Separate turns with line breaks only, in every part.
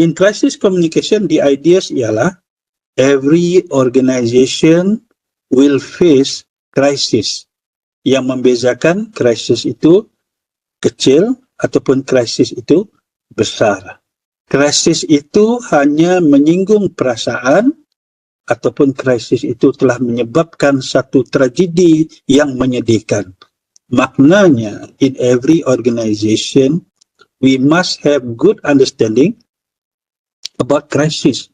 In crisis communication, the ideas ialah every organization will face crisis. Yang membezakan krisis itu kecil ataupun krisis itu besar. Krisis itu hanya menyinggung perasaan ataupun krisis itu telah menyebabkan satu tragedi yang menyedihkan. Maknanya, in every organization, we must have good understanding about crisis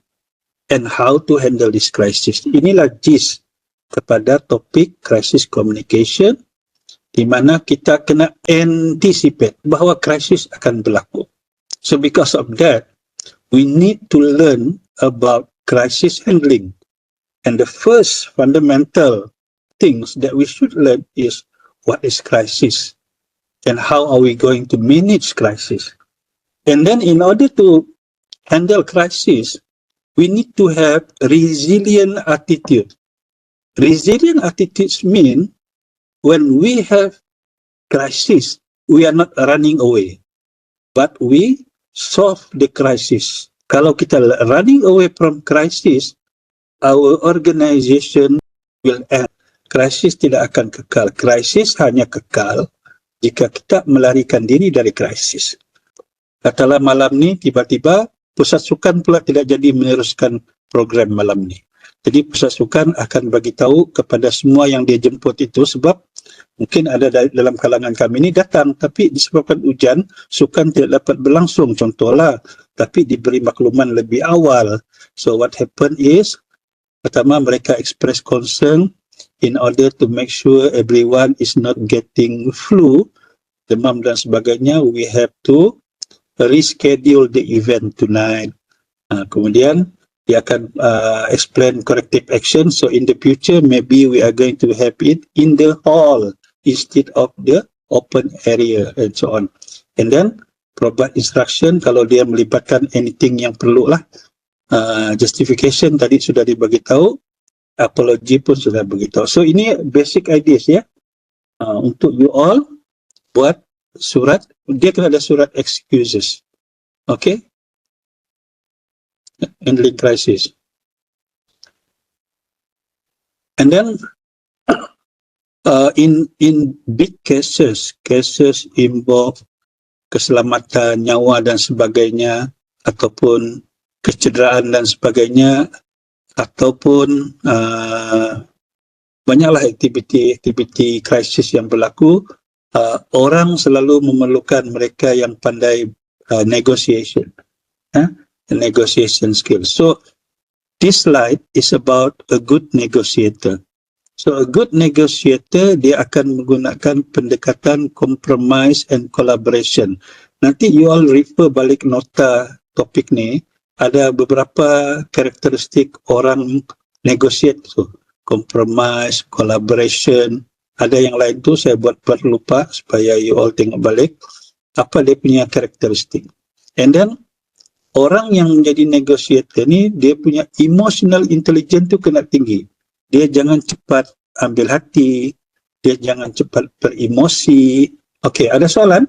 and how to handle this crisis. Inilah gist kepada topik crisis communication, di mana kita kena anticipate bahawa krisis akan berlaku. So because of that, we need to learn about crisis handling. And the first fundamental things that we should learn is what is crisis and how are we going to manage crisis. And then in order to handle crisis, we need to have resilient attitude. Resilient attitudes mean when we have crisis, we are not running away, but we solve the crisis. Kalau kita running away from crisis, our organization will end. Krisis tidak akan kekal. Krisis hanya kekal jika kita melarikan diri dari krisis. Katalah malam ni tiba-tiba pusat sukan pula tidak jadi meneruskan program malam ni. Jadi pusat sukan akan bagi tahu kepada semua yang dia jemput itu, sebab mungkin ada dalam kalangan kami ni datang tapi disebabkan hujan sukan tidak dapat berlangsung contohlah, tapi diberi makluman lebih awal. So what happened is, pertama mereka express concern in order to make sure everyone is not getting flu, demam dan sebagainya. We have to reschedule the event tonight. Kemudian dia akan explain corrective action. So in the future, maybe we are going to have it in the hall instead of the open area and so on. And then provide instruction kalau dia melibatkan anything yang perlu lah. Justification tadi sudah dibagi tahu, apology pun sudah beritahu. So ini basic ideas ya. Untuk you all buat surat, dia kena ada surat excuses. Okay? Handling crisis. And then in big cases involve keselamatan nyawa dan sebagainya, ataupun kecederaan dan sebagainya, ataupun banyaklah aktiviti krisis yang berlaku. Orang selalu memerlukan mereka yang pandai negotiation, negotiation skills. So this slide is about a good negotiator. So a good negotiator, dia akan menggunakan pendekatan compromise and collaboration. Nanti you all refer balik nota topik ni, ada beberapa karakteristik orang negotiate tu, compromise, collaboration. Ada yang lain tu saya buat lupa supaya you all tengok balik apa dia punya karakteristik. And then orang yang menjadi negotiator ni, dia punya emotional intelligence tu kena tinggi. Dia jangan cepat ambil hati, dia jangan cepat beremosi. Okey, ada soalan?